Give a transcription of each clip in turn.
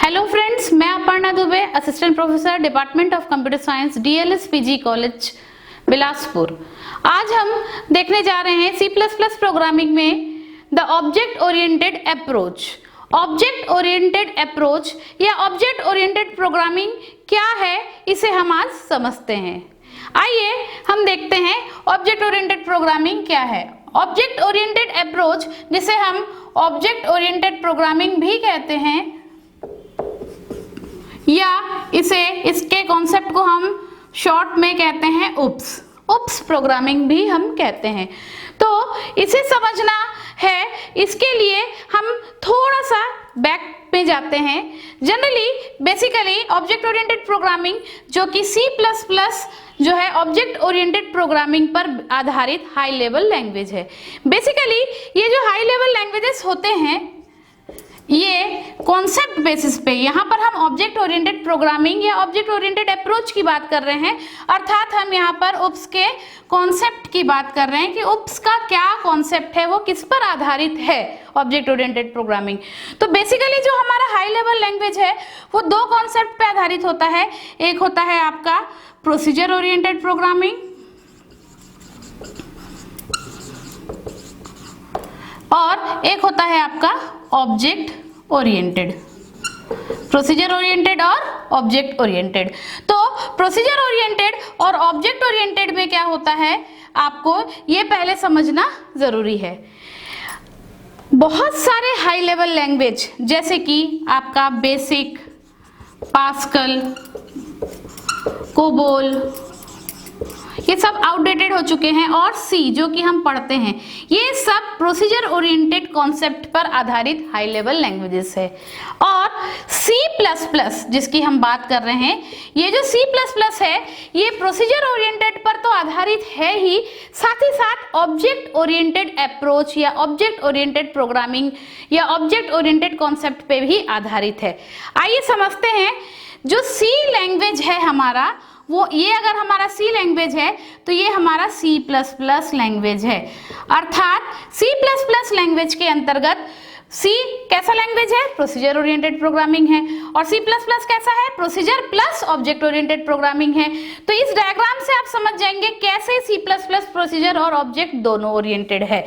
Hello friends, मैं Aparna Dubey, assistant professor department of computer science, DLS PG college Bilaspur. आज हम देखने जा रहे हैं C++ प्रोग्रामिंग में the object oriented approach. Object oriented approach या ऑब्जेक्ट ओरिएंटेड प्रोग्रामिंग क्या है, इसे हम आज समझते हैं। आइए हम देखते हैं ऑब्जेक्ट ओरिएंटेड प्रोग्रामिंग क्या है। ऑब्जेक्ट ओरिएंटेड अप्रोच, जिसे हम ऑब्जेक्ट ओरिएंटेड प्रोग्रामिंग भी कहते हैं, या इसके कॉन्सेप्ट को हम शॉर्ट में कहते हैं उप्स प्रोग्रामिंग भी हम कहते हैं। तो इसे समझना है, इसके लिए हम थोड़ा सा बैक में जाते हैं। Generally basically object oriented programming, जो कि C++ जो है ऑब्जेक्ट ओरिएंटेड प्रोग्रामिंग पर आधारित हाई लेवल लैंग्वेज है। बेसिकली ये जो हाई लेवल लैंग्वेजेस होते हैं, ये कॉन्सेप्ट बेसिस पे, यहाँ पर हम ऑब्जेक्ट ओरिएंटेड प्रोग्रामिंग या ऑब्जेक्ट ओरिएंटेड अप्रोच की बात कर रहे हैं, अर्थात हम यहाँ पर उप्स के कॉन्सेप्ट की बात कर रहे हैं कि उप्स का क्या कॉन्सेप्ट है, वो किस पर आधारित है ऑब्जेक्ट ओरिएंटेड प्रोग्रामिंग। तो बेसिकली जो हमारा हाई लेवल लैंग्वेज है वो दो कॉन्सेप्ट पे आधारित होता है। एक होता है आपका प्रोसीजर ओरिएंटेड प्रोग्रामिंग और एक होता है आपका ऑब्जेक्ट ओरिएंटेड। प्रोसीजर ओरिएंटेड और ऑब्जेक्ट ओरिएंटेड। तो प्रोसीजर ओरिएंटेड और ऑब्जेक्ट ओरिएंटेड में क्या होता है, आपको ये पहले समझना जरूरी है। बहुत सारे हाई लेवल लैंग्वेज जैसे कि आपका बेसिक, पास्कल, कोबोल, ये सब आउटडेटेड हो चुके हैं, और C जो कि हम पढ़ते हैं, ये सब प्रोसीजर ओरिएंटेड कॉन्सेप्ट पर आधारित हाई लेवल लैंग्वेजेस है। और C++ जिसकी हम बात कर रहे हैं, ये जो C++ है ये प्रोसीजर ओरिएंटेड पर तो आधारित है ही, साथ ही साथ ऑब्जेक्ट ओरिएंटेड अप्रोच या ऑब्जेक्ट ओरिएंटेड प्रोग्रामिंग या ऑब्जेक्ट ओरिएंटेड कॉन्सेप्ट पे भी आधारित है। आइए समझते हैं, जो C लैंग्वेज है हमारा, वो ये अगर हमारा C लैंग्वेज है तो ये हमारा C++ लैंग्वेज है। अर्थात C++ लैंग्वेज के अंतर्गत C कैसा लैंग्वेज है, प्रोसीजर ओरिएंटेड प्रोग्रामिंग है, और C++ कैसा है, procedure plus object oriented programming है। तो इस डायग्राम से आप समझ जाएंगे कैसे C++ प्रोसीजर और ऑब्जेक्ट दोनों ओरिएंटेड है।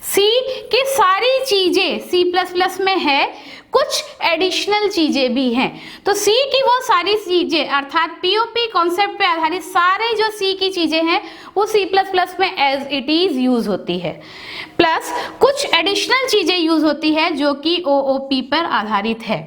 C की सारी चीजें C++ में है, कुछ एडिशनल चीजें भी हैं। तो C की वो सारी चीजें, अर्थात POP कॉन्सेप्ट पे आधारित सारे जो C की चीजें हैं वो C++ में एज इट इज यूज होती है, प्लस कुछ एडिशनल चीजें यूज होती है जो कि OOP पर आधारित है।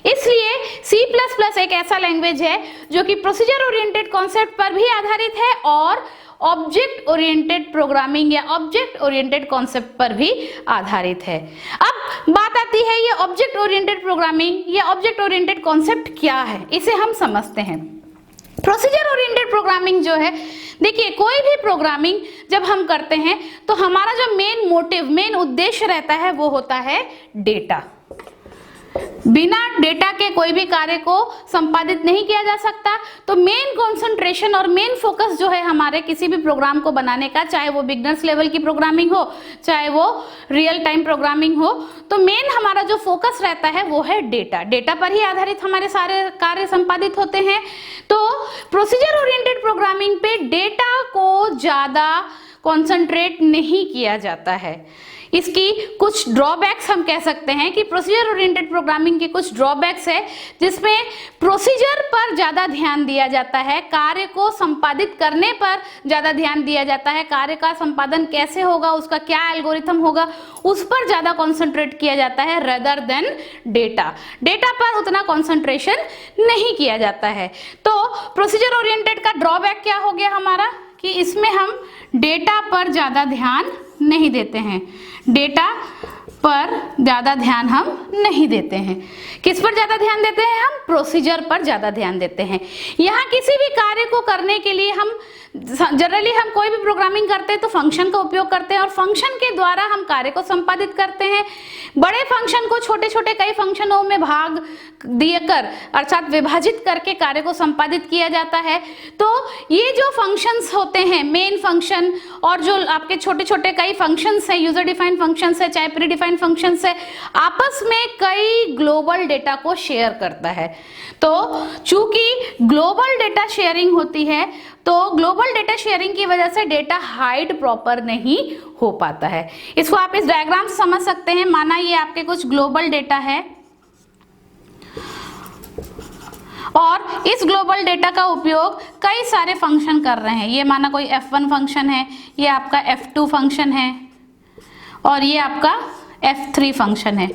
इसलिए C++ एक ऐसा लैंग्वेज है जो कि प्रोसीजर ओरिएंटेड कॉन्सेप्ट पर भी आधारित है और ऑब्जेक्ट ओरिएंटेड प्रोग्रामिंग या ऑब्जेक्ट ओरिएंटेड कॉन्सेप्ट पर भी आधारित है। अब बात आती है ये ऑब्जेक्ट ओरिएंटेड प्रोग्रामिंग या ऑब्जेक्ट ओरिएंटेड कॉन्सेप्ट क्या है, इसे हम समझते हैं। प्रोसीजर ओरिएंटेड प्रोग्रामिंग जो है, देखिए कोई भी प्रोग्रामिंग जब हम करते हैं तो हमारा जो मेन मोटिव, मेन उद्देश्य रहता है वो होता है डेटा। बिना डेटा के कोई भी कार्य को संपादित नहीं किया जा सकता। तो मेन कंसंट्रेशन और मेन फोकस जो है हमारे किसी भी प्रोग्राम को बनाने का, चाहे वो बिगनर्स लेवल की प्रोग्रामिंग हो, चाहे वो रियल टाइम प्रोग्रामिंग हो, तो मेन हमारा जो फोकस रहता है वो है डेटा। डेटा पर ही आधारित हमारे सारे कार्य संपादित होते हैं। तो प्रोसीजर ओरिएंटेड प्रोग्रामिंग पे डेटा को ज्यादा कॉन्सेंट्रेट नहीं किया जाता है। इसकी कुछ ड्रॉबैक्स हम कह सकते हैं कि प्रोसीजर ओरिएंटेड प्रोग्रामिंग के कुछ ड्रॉबैक्स है, जिसमें प्रोसीजर पर ज़्यादा ध्यान दिया जाता है, कार्य को संपादित करने पर ज़्यादा ध्यान दिया जाता है, कार्य का संपादन कैसे होगा, उसका क्या एल्गोरिथम होगा, उस पर ज़्यादा कॉन्सेंट्रेट किया जाता है रेदर देन डेटा। डेटा पर उतना कॉन्सेंट्रेशन नहीं किया जाता है। तो प्रोसीजर ओरिएंटेड का ड्रॉबैक क्या हो गया हमारा, कि इसमें हम डेटा पर ज़्यादा ध्यान नहीं देते हैं। डेटा पर ज़्यादा ध्यान हम नहीं देते हैं। किस पर ज़्यादा ध्यान देते हैं हम, प्रोसीजर पर ज़्यादा ध्यान देते हैं। यहाँ किसी भी कार्य को करने के लिए हम जनरली हम कोई भी प्रोग्रामिंग करते हैं तो फंक्शन का उपयोग करते हैं और फंक्शन के द्वारा हम कार्य को संपादित करते हैं। बड़े फंक्शन को छोटे छोटे कई फंक्शनों में भाग देकर अर्थात विभाजित करके कार्य को संपादित किया जाता है। तो ये जो फंक्शंस होते हैं, मेन फंक्शन और जो आपके छोटे छोटे कई फंक्शंस हैं, यूजर डिफाइंड फंक्शंस है चाहे प्री डिफाइंड डिफरेंट फंक्शन से आपस में कई ग्लोबल डेटा को शेयर करता है। तो चूंकि ग्लोबल डेटा शेयरिंग होती है तो ग्लोबल डेटा शेयरिंग की वजह से डेटा हाइड प्रॉपर नहीं हो पाता है। इसको आप इस डायग्राम से समझ सकते हैं। माना ये आपके कुछ ग्लोबल डेटा है और इस ग्लोबल डेटा का उपयोग कई सारे फंक्शन कर रहे हैं। ये माना कोई F1 फंक्शन है, ये आपका F2 फंक्शन है और ये आपका F3 फंक्शन है।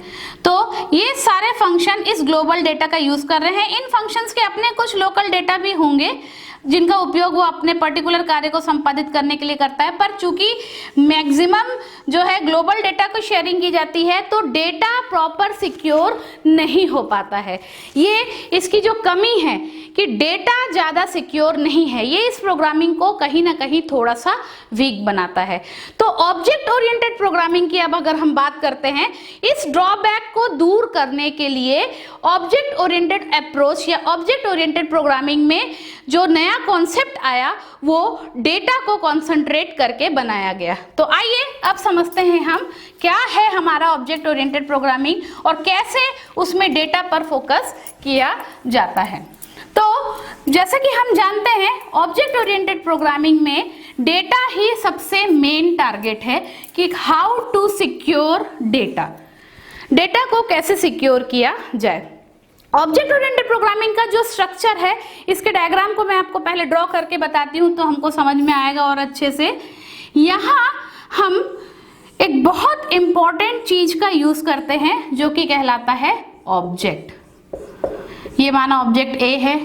तो ये सारे फंक्शन इस ग्लोबल डेटा का यूज कर रहे हैं। इन फंक्शंस के अपने कुछ लोकल डेटा भी होंगे जिनका उपयोग वो अपने पर्टिकुलर कार्य को संपादित करने के लिए करता है, पर चूंकि मैक्सिमम जो है ग्लोबल डेटा को शेयरिंग की जाती है तो डेटा प्रॉपर सिक्योर नहीं हो पाता है। ये इसकी जो कमी है कि डेटा ज्यादा सिक्योर नहीं है, ये इस प्रोग्रामिंग को कहीं ना कहीं थोड़ा सा वीक बनाता है। तो ऑब्जेक्ट ओरिएंटेड प्रोग्रामिंग की अब अगर हम बात करते हैं, इस ड्रॉबैक को दूर करने के लिए ऑब्जेक्ट ओरिएंटेड अप्रोच या ऑब्जेक्ट ओरिएंटेड प्रोग्रामिंग में जो नया कॉन्सेप्ट आया वो डेटा को कॉन्सेंट्रेट करके बनाया गया। तो आइए अब समझते हैं हम क्या है हमारा ऑब्जेक्ट ओरिएंटेड प्रोग्रामिंग और कैसे उसमें डेटा पर फोकस किया जाता है। तो जैसा कि हम जानते हैं ऑब्जेक्ट ओरिएंटेड प्रोग्रामिंग में डेटा ही सबसे मेन टारगेट है कि how to secure data, data को कैसे सिक्योर किया जाए। ऑब्जेक्ट ओरिएंटेड प्रोग्रामिंग का जो स्ट्रक्चर है, इसके डायग्राम को मैं आपको पहले ड्रॉ करके बताती हूँ तो हमको समझ में आएगा और अच्छे से। यहाँ हम एक बहुत इंपॉर्टेंट चीज का यूज करते हैं जो कि कहलाता है ऑब्जेक्ट। ये माना ऑब्जेक्ट ए है,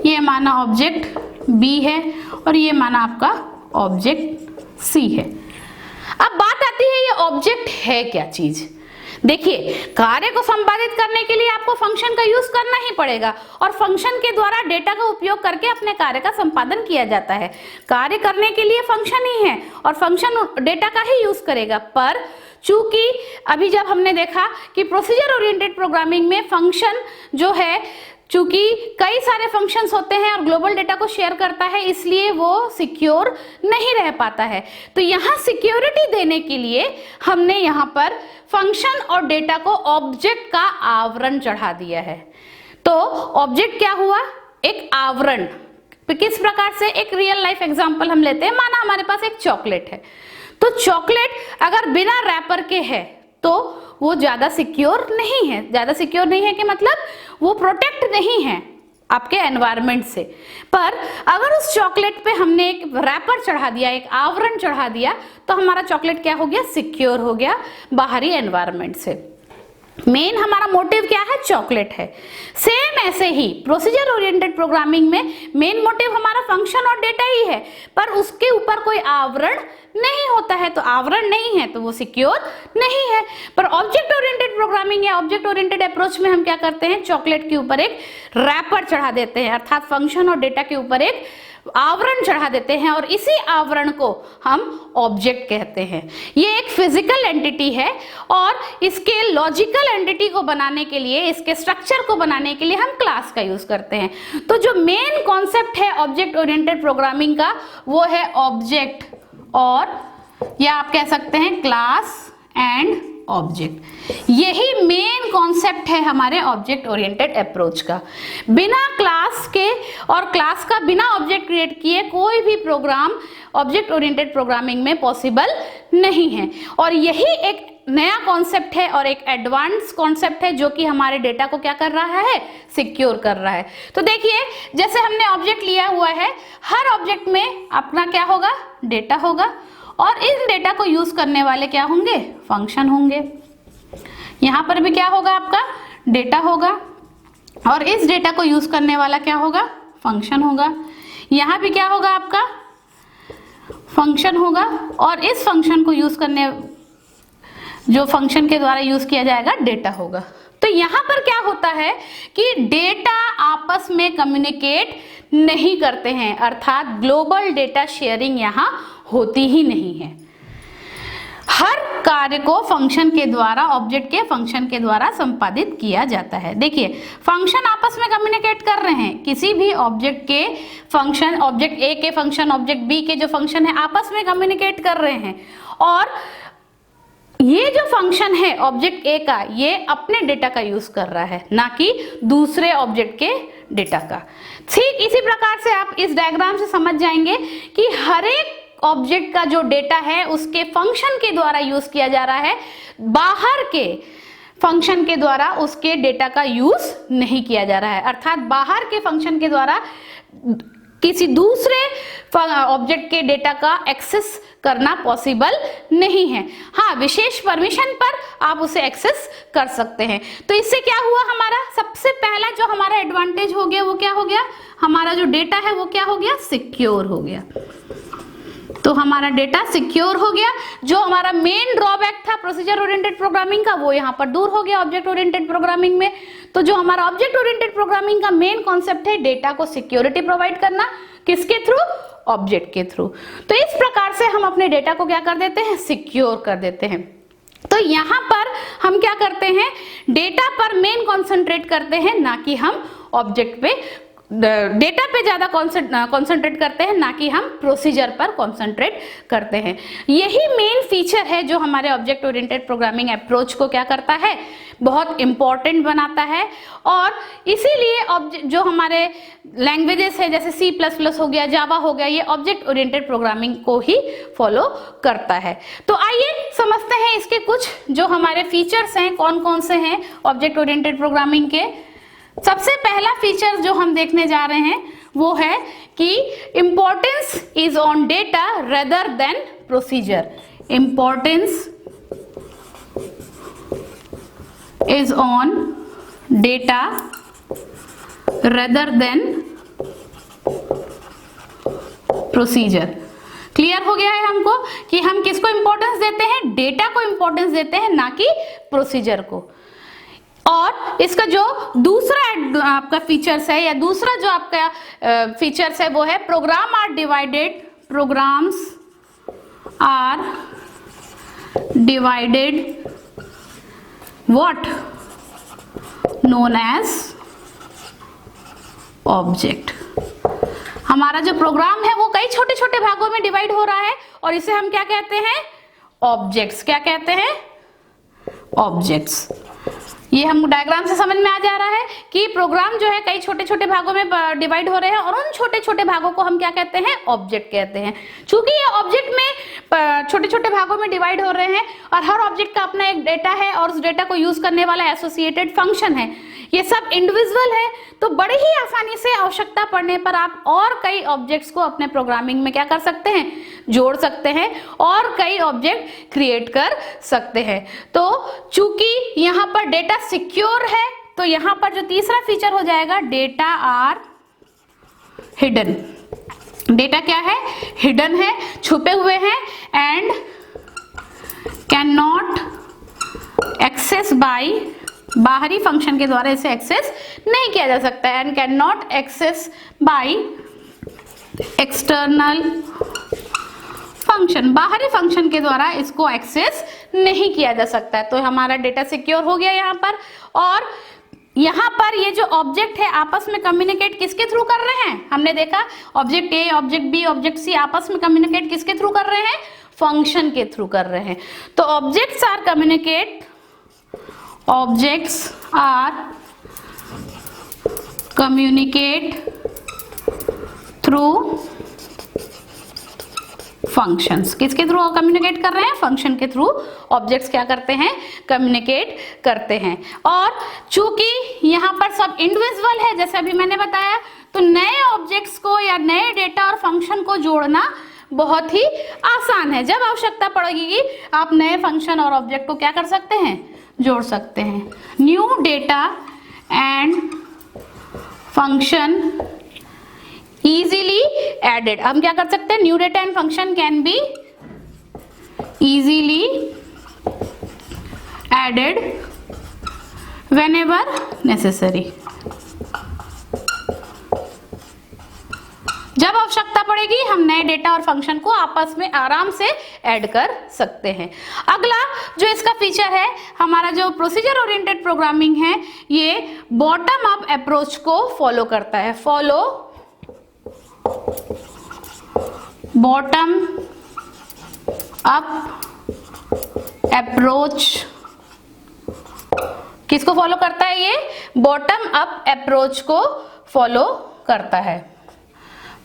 ये माना ऑब्जेक्ट बी है और ये माना आपका ऑब्जेक्ट सी है। अब बात आती है ये ऑब्जेक्ट है क्या चीज। देखिए, कार्य को संपादित करने के लिए आपको फंक्शन का यूज करना ही पड़ेगा और फंक्शन के द्वारा डेटा का उपयोग करके अपने कार्य का संपादन किया जाता है। कार्य करने के लिए फंक्शन ही है और फंक्शन डेटा का ही यूज करेगा। पर चूंकि अभी जब हमने देखा कि प्रोसीजर ओरिएंटेड प्रोग्रामिंग में फंक्शन जो है चूंकि कई सारे फंक्शंस होते हैं और ग्लोबल डेटा को शेयर करता है, इसलिए वो सिक्योर नहीं रह पाता है। तो यहाँ सिक्योरिटी देने के लिए हमने यहाँ पर फंक्शन और डेटा को ऑब्जेक्ट का आवरण चढ़ा दिया है। तो ऑब्जेक्ट क्या हुआ, एक आवरण। किस प्रकार से, एक रियल लाइफ एग्जांपल हम लेते हैं। माना हमारे पास एक चॉकलेट है, तो चॉकलेट अगर बिना रैपर के है तो वो ज्यादा सिक्योर नहीं है। ज्यादा सिक्योर नहीं है कि मतलब वो प्रोटेक्ट नहीं है आपके एनवायरनमेंट से। पर अगर उस चॉकलेट पे हमने एक रैपर चढ़ा दिया, एक आवरण चढ़ा दिया, तो हमारा चॉकलेट क्या हो गया, सिक्योर हो गया बाहरी एनवायरनमेंट से। मेन हमारा मोटिव क्या है, चॉकलेट है। सेम ऐसे ही प्रोसीजर ओरिएंटेड प्रोग्रामिंग में मेन मोटिव हमारा फंक्शन और डेटा ही है, पर उसके ऊपर कोई आवरण नहीं होता है। तो आवरण नहीं है तो वो सिक्योर नहीं है। पर ऑब्जेक्ट ओरिएंटेड प्रोग्रामिंग या ऑब्जेक्ट ओरिएंटेड अप्रोच में हम क्या करते हैं, चॉकलेट के ऊपर एक रैपर चढ़ा देते हैं, अर्थात फंक्शन और डेटा के ऊपर एक आवरण चढ़ा देते हैं और इसी आवरण को हम ऑब्जेक्ट कहते हैं। ये एक फिजिकल एंटिटी है और इसके लॉजिकल एंटिटी को बनाने के लिए, इसके स्ट्रक्चर को बनाने के लिए हम क्लास का यूज करते हैं। तो जो मेन कॉन्सेप्ट है ऑब्जेक्ट ओरिएंटेड प्रोग्रामिंग का वो है ऑब्जेक्ट, और या आप कह सकते हैं क्लास एंड ऑब्जेक्ट। यही मेन कॉन्सेप्ट है हमारे ऑब्जेक्ट ओरिएंटेड अप्रोच का। बिना क्लास के और क्लास का बिना ऑब्जेक्ट क्रिएट किए कोई भी प्रोग्राम ऑब्जेक्ट ओरिएंटेड प्रोग्रामिंग में पॉसिबल नहीं है। और यही एक नया कॉन्सेप्ट है और एक एडवांस कॉन्सेप्ट है जो कि हमारे डेटा को क्या कर रहा है, सिक्योर कर रहा है। तो देखिए, जैसे हमने ऑब्जेक्ट लिया हुआ है, हर ऑब्जेक्ट में अपना क्या होगा, डेटा होगा और इस डेटा को यूज करने वाले क्या होंगे, फंक्शन होंगे। यहाँ पर भी क्या होगा, आपका डेटा होगा और इस डेटा को यूज करने वाला क्या होगा, फंक्शन होगा। यहाँ भी क्या होगा, आपका फंक्शन होगा और इस फंक्शन को यूज करने, जो फंक्शन के द्वारा यूज किया जाएगा, डेटा होगा। तो यहाँ पर क्या होता है कि डेटा आपस में कम्युनिकेट नहीं करते हैं, अर्थात ग्लोबल डेटा शेयरिंग यहाँ होती ही नहीं है। हर कार्य को फंक्शन के द्वारा, ऑब्जेक्ट के फंक्शन के द्वारा संपादित किया जाता है। देखिए, फंक्शन आपस में कम्युनिकेट कर रहे हैं, किसी भी ऑब्जेक्ट के फंक्शन, ऑब्जेक्ट ए के फंक्शन, ऑब्जेक्ट बी के जो फंक्शन है, आपस में कम्युनिकेट कर रहे हैं। और ये जो फंक्शन है ऑब्जेक्ट ए का, ये अपने डेटा का यूज कर रहा है, ना कि दूसरे ऑब्जेक्ट के डेटा का। ठीक इसी प्रकार से आप इस डायग्राम से समझ जाएंगे कि हर एक ऑब्जेक्ट का जो डेटा है उसके फंक्शन के द्वारा यूज किया जा रहा है, बाहर के फंक्शन के द्वारा उसके डेटा का यूज नहीं किया जा रहा है। अर्थात बाहर के फंक्शन के द्वारा किसी दूसरे ऑब्जेक्ट के डेटा का एक्सेस करना पॉसिबल नहीं है। हाँ, विशेष परमिशन पर आप उसे एक्सेस कर सकते हैं। तो इससे क्या हुआ, हमारा सबसे पहला जो हमारा एडवांटेज हो गया वो क्या हो गया, हमारा जो डेटा है वो क्या हो गया, सिक्योर हो गया। तो हमारा डेटा सिक्योर हो गया। जो हमारा मेन ड्रॉबैक था प्रोसीजर ओरिएंटेड प्रोग्रामिंग का, वो यहाँ पर दूर हो गया ऑब्जेक्ट ओरिएंटेड प्रोग्रामिंग में। तो जो हमारा ऑब्जेक्ट ओरिएंटेड प्रोग्रामिंग का मेन कॉन्सेप्ट है डेटा को सिक्योरिटी प्रोवाइड करना, किसके थ्रू, ऑब्जेक्ट के थ्रू। तो इस प्रकार से हम अपने डेटा को क्या कर देते हैं, सिक्योर कर देते हैं। तो यहाँ पर हम क्या करते हैं, डेटा पर मेन कॉन्सेंट्रेट करते हैं, ना कि हम ऑब्जेक्ट पे, डेटा पे ज्यादा कॉन्सेंट्रेट करते हैं, ना कि हम प्रोसीजर पर कॉन्सेंट्रेट करते हैं। यही मेन फीचर है जो हमारे ऑब्जेक्ट ओरिएंटेड प्रोग्रामिंग अप्रोच को क्या करता है, बहुत इंपॉर्टेंट बनाता है। और इसीलिए जो हमारे लैंग्वेजेस है जैसे C++ हो गया, जावा हो गया, ये ऑब्जेक्ट ओरिएंटेड प्रोग्रामिंग को ही फॉलो करता है। तो आइए समझते हैं इसके कुछ जो हमारे फीचर्स हैं, कौन कौन से हैं ऑब्जेक्ट ओरिएंटेड प्रोग्रामिंग के। सबसे पहला फीचर जो हम देखने जा रहे हैं वो है कि importance is on data rather than procedure. Importance is on data rather than procedure. Clear हो गया है हमको कि हम किसको इंपॉर्टेंस देते हैं, डेटा को इंपॉर्टेंस देते हैं, ना कि प्रोसीजर को। और इसका जो दूसरा आपका फीचर्स है या दूसरा जो आपका फीचर्स है वो है program are divided, programs are divided what, known as object. हमारा जो प्रोग्राम है वो कई छोटे छोटे भागों में डिवाइड हो रहा है और इसे हम क्या कहते हैं, ऑब्जेक्ट्स। क्या कहते हैं, ऑब्जेक्ट्स। ये हम डायग्राम से समझ में आ जा रहा है कि प्रोग्राम जो है कई छोटे छोटे भागों में डिवाइड हो रहे हैं और उन छोटे छोटे भागों को हम क्या कहते हैं, ऑब्जेक्ट कहते हैं। चूंकि ये ऑब्जेक्ट में छोटे छोटे भागों में डिवाइड हो रहे हैं और हर ऑब्जेक्ट का अपना एक डेटा है और उस डेटा को यूज करने वाला एसोसिएटेड फंक्शन है, ये सब इंडिविजुअल है, तो बड़े ही आसानी से आवश्यकता पड़ने पर आप और कई ऑब्जेक्ट्स को अपने प्रोग्रामिंग में क्या कर सकते हैं, जोड़ सकते हैं और कई ऑब्जेक्ट क्रिएट कर सकते हैं। तो चूंकि यहाँ पर डेटा सिक्योर है तो यहाँ पर जो तीसरा फीचर हो जाएगा, डेटा आर हिडन। डेटा क्या है, हिडन है, छुपे हुए हैं and can not access by, बाहरी फंक्शन के द्वारा इसे एक्सेस नहीं किया जा सकता है, and can not access by external function, बाहरी फंक्शन के द्वारा इसको एक्सेस नहीं किया जा सकता है। तो हमारा डेटा सिक्योर हो गया यहाँ पर। और यहाँ पर ये जो ऑब्जेक्ट है आपस में कम्युनिकेट किसके थ्रू कर रहे हैं, हमने देखा object A, object B, object C आपस में कम्युनिकेट किसके थ्रू कर रहे हैं, फंक्शन के थ्रू कर रहे हैं। तो objects are communicate, objects are communicate through functions. किसके थ्रू कम्युनिकेट कर रहे हैं, फंक्शन के थ्रू ऑब्जेक्ट्स क्या करते हैं, कम्युनिकेट करते हैं। और चूंकि यहाँ पर सब इंडिविजुअल है जैसे अभी मैंने बताया, तो नए ऑब्जेक्ट्स को या नए डेटा और फंक्शन को जोड़ना बहुत ही आसान है। जब आवश्यकता पड़ेगी आप नए फंक्शन और ऑब्जेक्ट को क्या कर सकते हैं, जोड़ सकते हैं। New data and function easily added। हम क्या कर सकते हैं, new data and function can be easily added whenever necessary। जब आवश्यकता पड़ेगी हम नए डेटा और फंक्शन को आपस में आराम से ऐड कर सकते हैं। अगला जो इसका फीचर है, हमारा जो प्रोसीजर ओरिएंटेड प्रोग्रामिंग है ये बॉटम अप अप्रोच को फॉलो करता है। फॉलो बॉटम अप अप्रोच किसको फॉलो करता है? ये बॉटम अप अप्रोच को फॉलो करता है।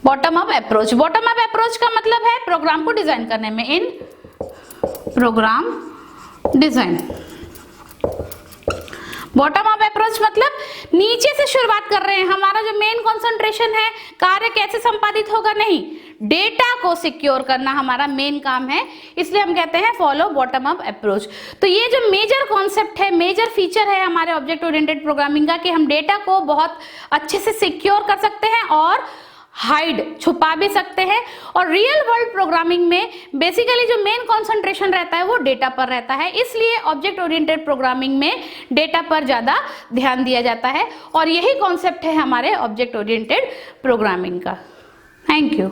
Bottom up approach, bottom up approach का मतलब है प्रोग्राम को डिजाइन करने में, in program design. Bottom up approach मतलब नीचे से शुरुआत कर रहे हैं, हमारा जो मेन कंसंट्रेशन है कार्य कैसे संपादित होगा, नहीं, डेटा को सिक्योर करना हमारा मेन काम है, इसलिए हम कहते हैं फॉलो बॉटम अप अप्रोच। तो ये जो मेजर कॉन्सेप्ट है, मेजर फीचर है हमारे ऑब्जेक्ट ओरिएंटेड प्रोग्रामिंग का कि हम डेटा को बहुत अच्छे से सिक्योर कर सकते हैं और हाइड छुपा भी सकते हैं। और रियल वर्ल्ड प्रोग्रामिंग में बेसिकली जो मेन कंसंट्रेशन रहता है वो डेटा पर रहता है, इसलिए ऑब्जेक्ट ओरिएंटेड प्रोग्रामिंग में डेटा पर ज्यादा ध्यान दिया जाता है और यही कॉन्सेप्ट है हमारे ऑब्जेक्ट ओरिएंटेड प्रोग्रामिंग का। Thank you.